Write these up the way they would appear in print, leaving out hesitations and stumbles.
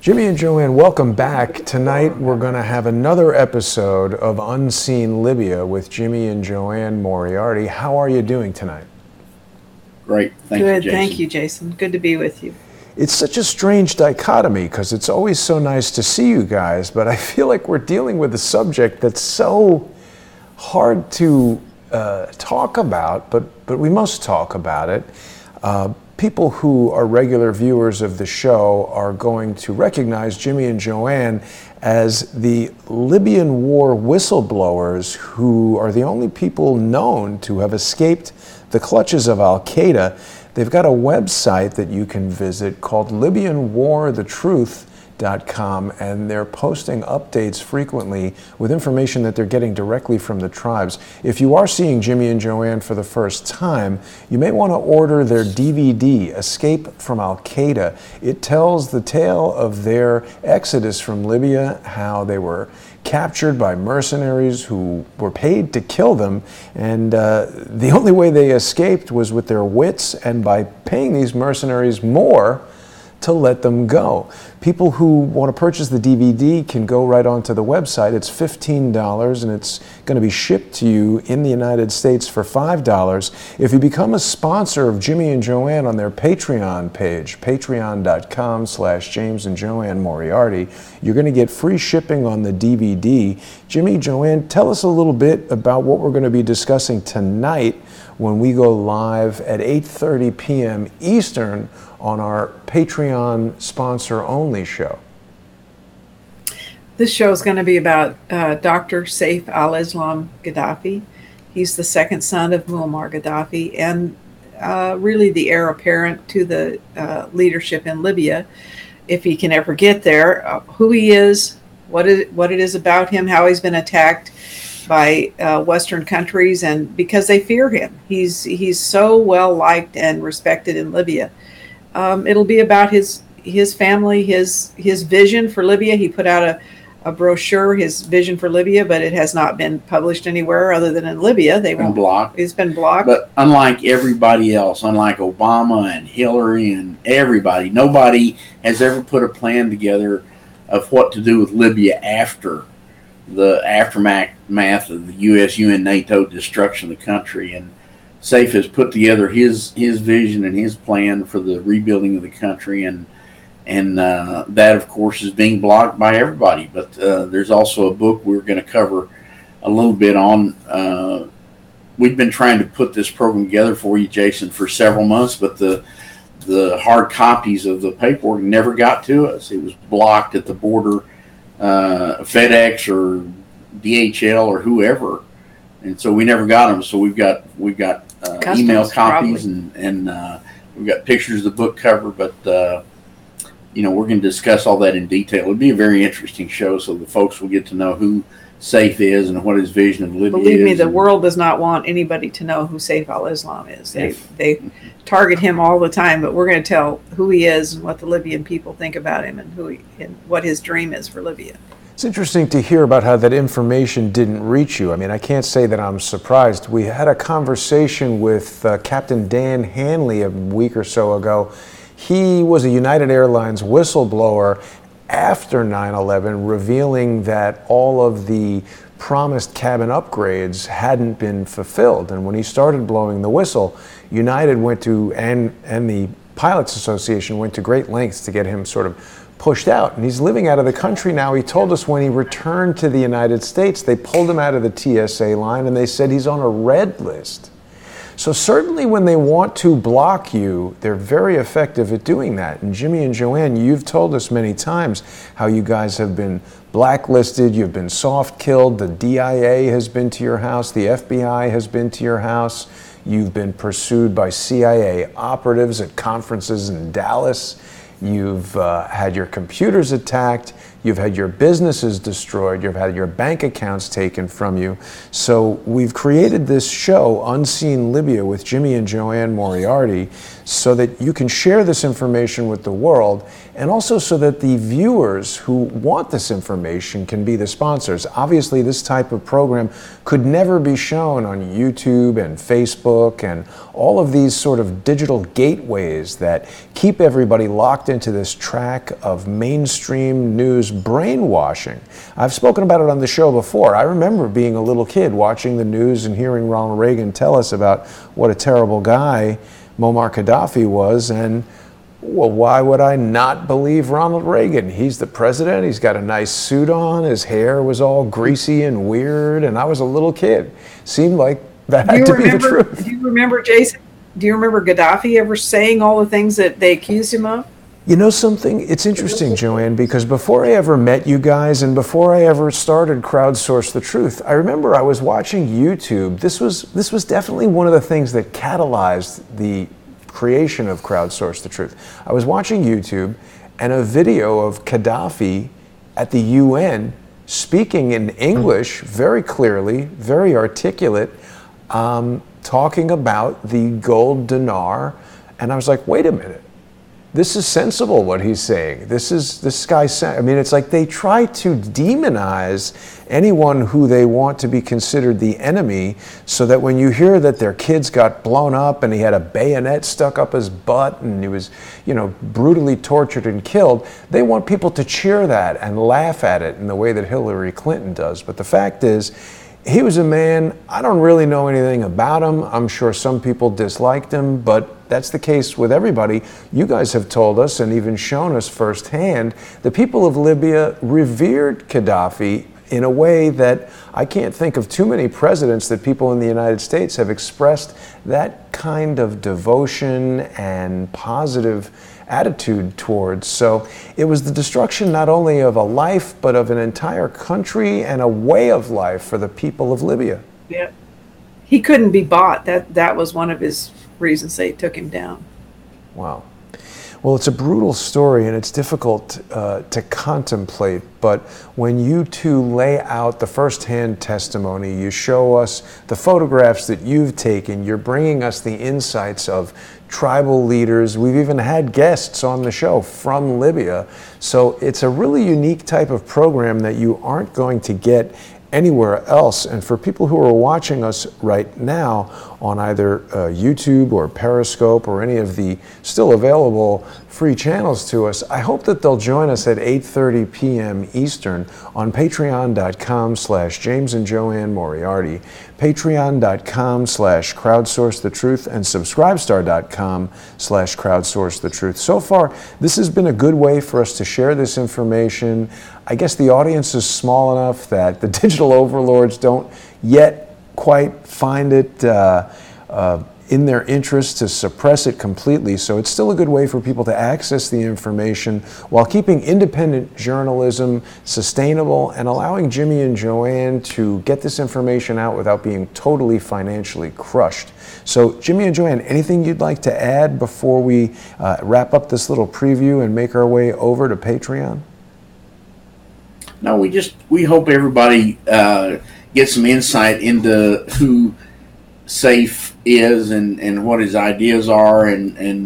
Jimmy and JoAnne, welcome back. Tonight we're going to have another episode of Unseen Libya with Jimmy and JoAnne Moriarty. How are you doing tonight? Great. Thank you, Jason. Thank you, Jason. Good to be with you. It's such a strange dichotomy because it's always so nice to see you guys, but I feel like we're dealing with a subject that's so hard to talk about, but we must talk about it. People who are regular viewers of the show are going to recognize Jimmy and JoAnne as the Libyan war whistleblowers who are the only people known to have escaped the clutches of Al-Qaeda. They've got a website that you can visit called LibyanWarTheTruth.com, and they're posting updates frequently with information that they're getting directly from the tribes. If you are seeing Jimmy and JoAnne for the first time, you may want to order their DVD, Escape from Al-Qaeda. It tells the tale of their exodus from Libya, how they were captured by mercenaries who were paid to kill them, and the only way they escaped was with their wits and by paying these mercenaries more to let them go. People who want to purchase the DVD can go right onto the website. It's $15 and it's going to be shipped to you in the United States for $5. If you become a sponsor of Jimmy and JoAnne on their Patreon page, patreon.com/James and JoAnne Moriarty, you're going to get free shipping on the DVD. Jimmy, JoAnne, tell us a little bit about what we're going to be discussing tonight when we go live at 8:30 p.m. Eastern on our Patreon sponsor-only show. This show is going to be about Dr. Saif al Islam Gaddafi. He's the second son of Muammar Gaddafi and really the heir apparent to the leadership in Libya, if he can ever get there. Who he is, what it is about him, how he's been attacked by Western countries, and because they fear him. He's so well liked and respected in Libya. It'll be about his family, his vision for Libya. He put out a brochure, his vision for Libya, but it has not been published anywhere other than in Libya. It's been blocked. But unlike everybody else, unlike Obama and Hillary and everybody, nobody has ever put a plan together of what to do with Libya after the aftermath of the U.S., UN, NATO destruction of the country. And Saif has put together his vision and his plan for the rebuilding of the country, and that, of course, is being blocked by everybody. But there's also a book we're going to cover a little bit on. We've been trying to put this program together for you, Jason, for several months, but the hard copies of the paperwork never got to us. It was blocked at the border, FedEx or DHL or whoever. And so we never got them. So we've got email copies and we've got pictures of the book cover. But we're going to discuss all that in detail. It'll be a very interesting show, so the folks will get to know who Saif is and what his vision of Libya is. Believe me, the world does not want anybody to know who Saif al Islam is. They target him all the time, but we're going to tell who he is and what the Libyan people think about him and what his dream is for Libya. It's interesting to hear about how that information didn't reach you. I mean, I can't say that I'm surprised. We had a conversation with Captain Dan Hanley a week or so ago. He was a United Airlines whistleblower after 9/11, revealing that all of the promised cabin upgrades hadn't been fulfilled. And when he started blowing the whistle, United went to, and the Pilots Association went to great lengths to get him sort of pushed out, and he's living out of the country now. He told us when he returned to the United States, they pulled him out of the TSA line and they said he's on a red list. So certainly when they want to block you, they're very effective at doing that. And Jimmy and JoAnne, you've told us many times how you guys have been blacklisted, you've been soft-killed, the DIA has been to your house, the FBI has been to your house, you've been pursued by CIA operatives at conferences in Dallas. You've had your computers attacked. You've had your businesses destroyed. You've had your bank accounts taken from you. So we've created this show, Unseen Libya, with Jimmy and JoAnne Moriarty, so that you can share this information with the world, and also so that the viewers who want this information can be the sponsors. Obviously, this type of program could never be shown on YouTube and Facebook and all of these sort of digital gateways that keep everybody locked into this track of mainstream news brainwashing. I've spoken about it on the show before. I remember being a little kid watching the news and hearing Ronald Reagan tell us about what a terrible guy Muammar Gaddafi was, and well, why would I not believe Ronald Reagan? He's the president, he's got a nice suit on, his hair was all greasy and weird, and I was a little kid. Seemed like that had to be the truth. Do you remember, Jason, do you remember Gaddafi ever saying all the things that they accused him of? You know something? It's interesting, JoAnne, because before I ever met you guys and before I ever started Crowdsource the Truth, I remember I was watching YouTube. This was definitely one of the things that catalyzed the creation of Crowdsource the Truth. I was watching YouTube and a video of Gaddafi at the UN speaking in English very clearly, very articulate, talking about the gold dinar, and I was like, wait a minute. This is sensible what he's saying. This guy's, I mean, it's like they try to demonize anyone who they want to be considered the enemy, so that when you hear that their kids got blown up and he had a bayonet stuck up his butt and he was, you know, brutally tortured and killed, they want people to cheer that and laugh at it in the way that Hillary Clinton does. But the fact is, he was a man, I don't really know anything about him. I'm sure some people disliked him, but that's the case with everybody. You guys have told us and even shown us firsthand, the people of Libya revered Gaddafi in a way that I can't think of too many presidents that people in the United States have expressed that kind of devotion and positive attitude towards. So it was the destruction not only of a life, but of an entire country and a way of life for the people of Libya. Yeah. He couldn't be bought. That was one of his reasons they took him down. Wow. Well, it's a brutal story and it's difficult to contemplate, but when you two lay out the firsthand testimony, you show us the photographs that you've taken, you're bringing us the insights of tribal leaders. We've even had guests on the show from Libya. So it's a really unique type of program that you aren't going to get anywhere else. And for people who are watching us right now on either YouTube or Periscope or any of the still available free channels to us, I hope that they'll join us at 8:30 p.m. Eastern on patreon.com/James and JoAnne Moriarty, patreon.com/crowdsourcethetruth, and subscribestar.com/crowdsourcethetruth. So far, this has been a good way for us to share this information. I guess the audience is small enough that the digital overlords don't yet quite find it in their interest to suppress it completely. So it's still a good way for people to access the information while keeping independent journalism sustainable and allowing Jimmy and JoAnne to get this information out without being totally financially crushed. So Jimmy and JoAnne, anything you'd like to add before we wrap up this little preview and make our way over to Patreon? No, we hope everybody gets some insight into who Saif is and what his ideas are and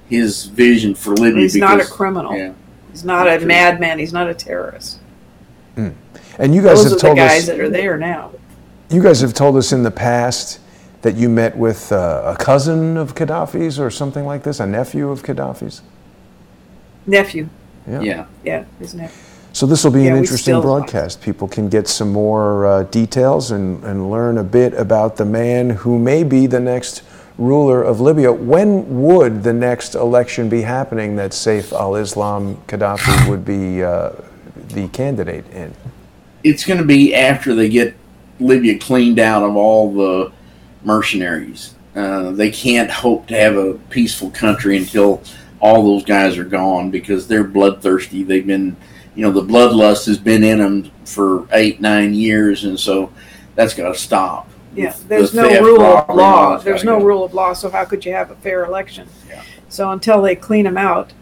his vision for Libya. He's not a criminal. Yeah, he's not a madman. He's not a terrorist. Mm. And you guys have told us, those are the guys that are there now. You guys have told us in the past that you met with a cousin of Gaddafi's or something like this, a nephew of Gaddafi's? Nephew. Yeah, his nephew. So this will be an interesting broadcast. People can get some more details and learn a bit about the man who may be the next ruler of Libya. When would the next election be happening that Saif al Islam Gaddafi would be the candidate in? It's going to be after they get Libya cleaned out of all the mercenaries. They can't hope to have a peaceful country until all those guys are gone because they're bloodthirsty. They've been... You know, the bloodlust has been in them for 8-9 years, and so that's got to stop. Yeah, there's no rule of law. There's no rule of law, so how could you have a fair election? Yeah. So until they clean them out,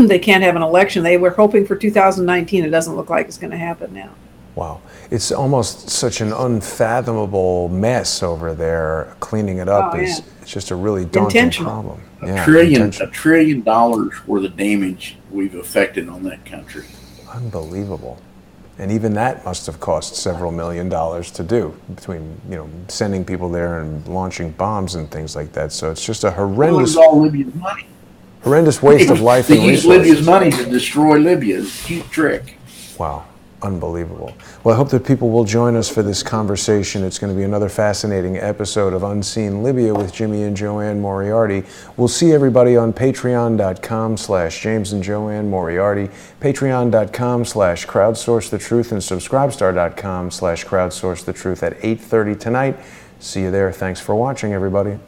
they can't have an election. They were hoping for 2019. It doesn't look like it's going to happen now. Wow. It's almost such an unfathomable mess over there. Cleaning it up is it's just a really daunting problem. $1 trillion worth of damage we've affected on that country. Unbelievable. And even that must have cost several $1 million to do, between, you know, sending people there and launching bombs and things like that. So it's just a horrendous, all Libya's money. Horrendous waste of life and resources. They use Libya's money to destroy Libya. It's a cute trick. Wow. Unbelievable. Well, I hope that people will join us for this conversation. It's going to be another fascinating episode of Unseen Libya with Jimmy and JoAnne Moriarty. We'll see everybody on patreon.com/James and JoAnne Moriarty, patreon.com/Crowdsource the Truth, and subscribestar.com/Crowdsource the Truth at 8:30 tonight. See you there. Thanks for watching, everybody.